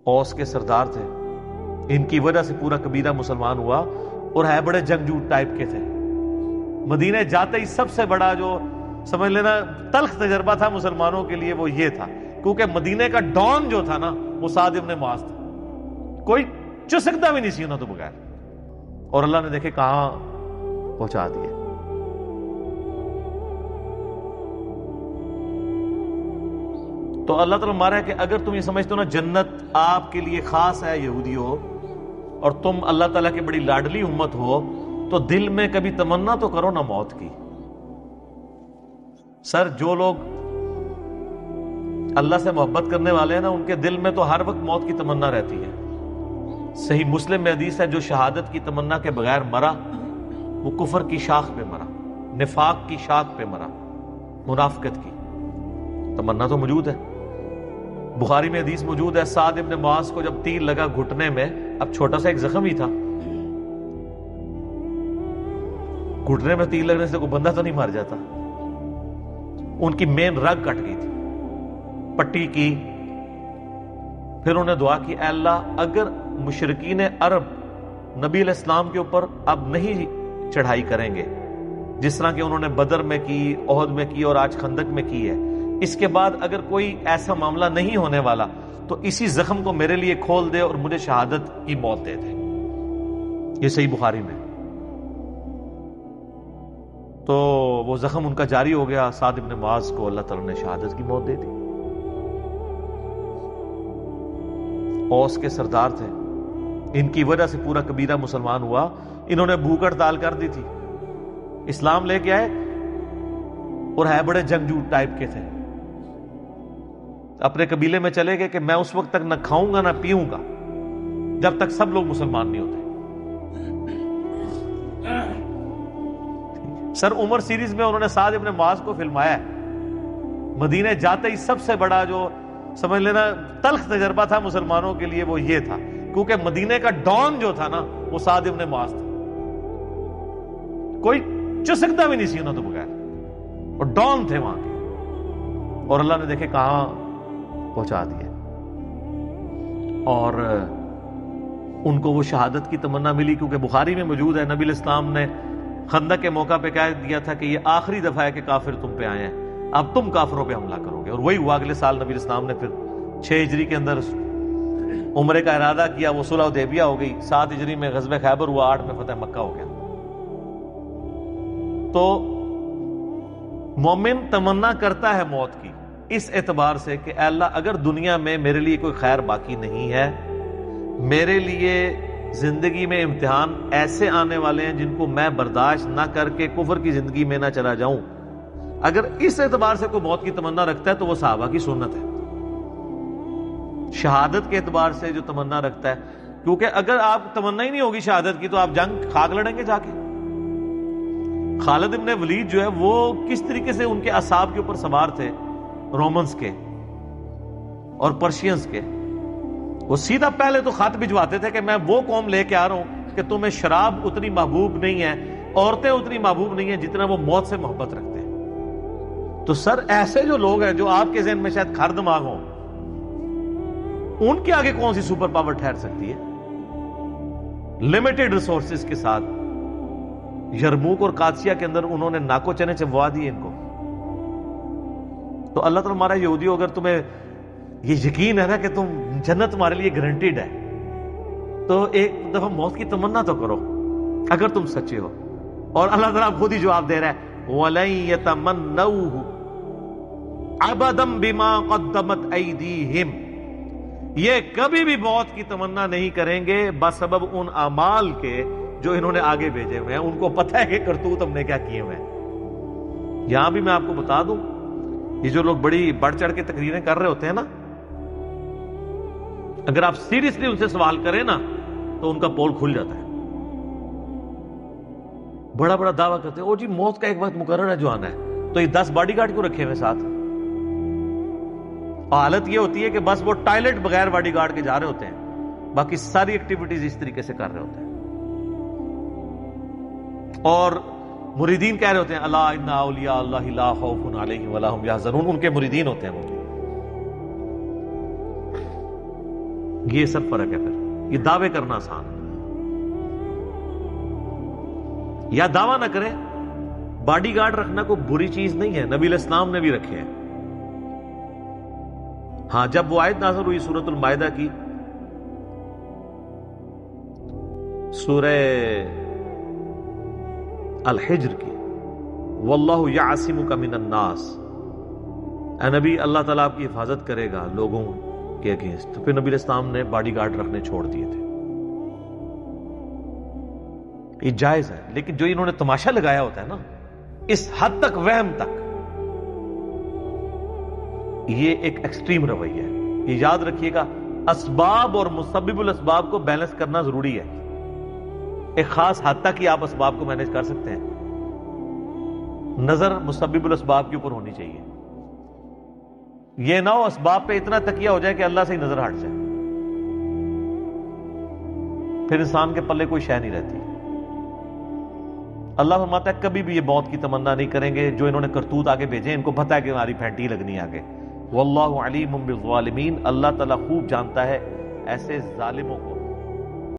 اوس کے سردار تھے، ان کی وجہ سے پورا قبیلہ مسلمان ہوا، اور ہے بڑے جنگجو ٹائپ کے تھے۔ مدینے جاتے ہی سب سے بڑا جو سمجھ لینا تلخ تجربہ تھا مسلمانوں کے لیے وہ یہ تھا، کیونکہ مدینے کا ڈان جو تھا نا وہ سعد ابن معاذ تھا، کوئی چسکتا بھی نہیں سی انہوں تو بغیر، اور اللہ نے دیکھے کہاں پہنچا دیے۔ تو اللہ تعالیٰ مارا ہے کہ اگر تم یہ سمجھتے ہو نا جنت آپ کے لیے خاص ہے یہودیوں، اور تم اللہ تعالیٰ کی بڑی لاڈلی امت ہو، تو دل میں کبھی تمنا تو کرو نا موت کی۔ سر جو لوگ اللہ سے محبت کرنے والے ہیں نا ان کے دل میں تو ہر وقت موت کی تمنا رہتی ہے۔ صحیح مسلم میں حدیث ہے، جو شہادت کی تمنا کے بغیر مرا وہ کفر کی شاخ پہ مرا، نفاق کی شاخ پہ مرا، منافقت کی تمنا تو موجود ہے۔ بخاری میں حدیث موجود ہے، سعد ابن معاذ کو جب تیر لگا گھٹنے میں، اب چھوٹا سا ایک زخم ہی تھا، گھٹنے میں تیر لگنے سے کوئی بندہ تو نہیں مار جاتا، ان کی مین رگ کٹ گئی تھی، پٹی کی۔ پھر انہوں نے دعا کی، اے اللہ اگر مشرکین عرب نبی علیہ السلام کے اوپر اب نہیں چڑھائی کریں گے جس طرح کہ انہوں نے بدر میں کی، احد میں کی اور آج خندق میں کی ہے، اس کے بعد اگر کوئی ایسا معاملہ نہیں ہونے والا تو اسی زخم کو میرے لیے کھول دے اور مجھے شہادت کی موت دے دے۔ یہ صحیح بخاری میں۔ تو وہ زخم ان کا جاری ہو گیا، سعد ابن معاذ کو اللہ تعالیٰ نے شہادت کی موت دے دی۔ اوس کے سردار تھے، ان کی وجہ سے پورا قبیلہ مسلمان ہوا، انہوں نے بھوک ہڑتال کر دی تھی، اسلام لے کے آئے، اور ہے بڑے جنگجو ٹائپ کے تھے، اپنے قبیلے میں چلے گئے کہ میں اس وقت تک نہ کھاؤں گا نہ پیوں گا جب تک سب لوگ مسلمان نہیں ہوتے۔ سر عمر سیریز میں انہوں نے سعد ابن معاذ کو فلمایا ہے، مدینے جاتے ہی سب سے بڑا جو سمجھ لینا تلخ تجربہ تھا مسلمانوں کے لیے وہ یہ تھا، کیونکہ مدینے کا ڈان جو تھا نا وہ سعد ابن معاذ تھا، کوئی چسکتا بھی نہیں سی انہوں تو بغیر، اور ڈان تھے وہاں کے، اور اللہ نے دیکھے کہاں پہنچا دیے، اور ان کو وہ شہادت کی تمنا ملی، کیونکہ بخاری میں موجود ہے نبی علیہ السلام نے خندق کے موقع پہ کہہ دیا تھا کہ یہ آخری دفعہ ہے کہ کافر تم پہ آئے ہیں، اب تم کافروں پہ حملہ کرو گے، اور وہی ہوا۔ اگلے سال نبی علیہ السلام نے پھر 6 ہجری کے اندر عمرے کا ارادہ کیا، وہ صلح حدیبیہ ہو گئی، 7 ہجری میں غزوہ خیبر ہوا، 8 میں فتح مکہ ہو گیا۔ تو مومن تمنا کرتا ہے موت کی اس اعتبار سے کہ اے اللہ اگر دنیا میں میرے لیے کوئی خیر باقی نہیں ہے، میرے لیے زندگی میں امتحان ایسے آنے والے ہیں جن کو میں برداشت نہ کر کے کفر کی زندگی میں نہ چلا جاؤں، اگر اس اعتبار سے کوئی موت کی تمنا رکھتا ہے تو وہ صحابہ کی سنت ہے۔ شہادت کے اعتبار سے جو تمنا رکھتا ہے، کیونکہ اگر آپ تمنا ہی نہیں ہوگی شہادت کی تو آپ جنگ خاک لڑیں گے جا کے۔ خالد ابن ولید جو ہے وہ کس طریقے سے ان کے اعصاب کے اوپر سوار تھے، رومنز کے اور پرشینز کے، وہ سیدھا پہلے تو خط بھجواتے تھے کہ میں وہ قوم لے کے آ رہا ہوں کہ تمہیں شراب اتنی محبوب نہیں ہے، عورتیں اتنی محبوب نہیں ہیں جتنا وہ موت سے محبت رکھتے ہیں۔ تو سر ایسے جو لوگ ہیں جو آپ کے ذہن میں شاید کھر دماغ ہوں، ان کے آگے کون سی سپر پاور ٹھہر سکتی ہے؟ لمیٹڈ ریسورسز کے ساتھ یرموک اور قادسیہ کے اندر انہوں نے ناکو چنے چبوا دیے ان کو۔ تو اللہ تعالیٰ ہمارا یہودی ہو، اگر تمہیں یہ یقین ہے نا کہ تم جنت تمہارے لیے گارنٹیڈ ہے، تو ایک دفعہ موت کی تمنا تو کرو اگر تم سچے ہو۔ اور اللہ تعالیٰ خود ہی جواب دے رہا ہے، وَلَن يَتَمَنَّوْهُ أَبَدًا بِمَا قَدَّمَتْ أَيْدِيهِمْ، یہ کبھی بھی موت کی تمنا نہیں کریں گے بسبب ان اعمال کے جو انہوں نے آگے بھیجے ہوئے ہیں، ان کو پتہ ہے کہ کرتوت ہم نے کیا کیے ہوئے ہیں۔ یہاں بھی میں آپ کو بتا دوں، یہ جو لوگ بڑی بڑھ چڑھ کے تقریریں کر رہے ہوتے ہیں نا، اگر آپ سیریسلی ان سے سوال کریں نا تو ان کا پول کھل جاتا ہے۔ بڑا بڑا دعویٰ کرتے ہیں، او جی موت کا ایک وقت مقرر ہے جو آنا ہے، تو یہ 10 باڈی گارڈ کو رکھے ہوئے ساتھ، حالت یہ ہوتی ہے کہ بس وہ ٹائلٹ بغیر باڈی گارڈ کے جا رہے ہوتے ہیں، باقی ساری ایکٹیویٹیز اس طریقے سے کر رہے ہوتے ہیں، اور مریدین کہہ رہے ہوتے ہیں الا ان اولیاء اللہ لا خوف علیہم ولا هم یحزنون، ان کے مریدین ہوتے ہیں وہ۔ یہ سب فرق ہے پھر. یہ دعوے کرنا آسان ہے، یا دعویٰ نہ کرے. باڈی گارڈ رکھنا کوئی بری چیز نہیں ہے، نبی علیہ السلام نے بھی رکھے ہیں. ہاں جب وہ آیت نازل ہوئی سورۃ المائدہ کی، سورہ الحجر کی، واللہ یعصمک من الناس، اے نبی اللہ تعالیٰ آپ کی حفاظت کرے گا لوگوں کے اگینسٹ، تو پھر نبی علیہ السلام نے باڈی گارڈ رکھنے چھوڑ دیے تھے. یہ جائز ہے، لیکن جو انہوں نے تماشا لگایا ہوتا ہے نا، اس حد تک وہم تک، یہ ایک ایکسٹریم رویہ ہے. یہ یاد رکھیے گا، اسباب اور مسبب الاسباب کو بیلنس کرنا ضروری ہے. ایک خاص حد تک ہی آپ اسباب کو مینج کر سکتے ہیں، نظر مسبب الاسباب کے اوپر ہونی چاہیے. یہ نہ ہو اسباب پہ اتنا تکیہ ہو جائے کہ اللہ سے ہی نظر ہٹ جائے، پھر انسان کے پلے کوئی شے نہیں رہتی. اللہ فرماتا ہے کبھی بھی یہ موت کی تمنا نہیں کریں گے. جو انہوں نے کرتوت آگے بھیجے، ان کو پتہ ہے کہ ہماری پھینٹی لگنی آگے. واللہ علیم بالظالمین، اللہ تعالیٰ خوب جانتا ہے ایسے ظالموں کو.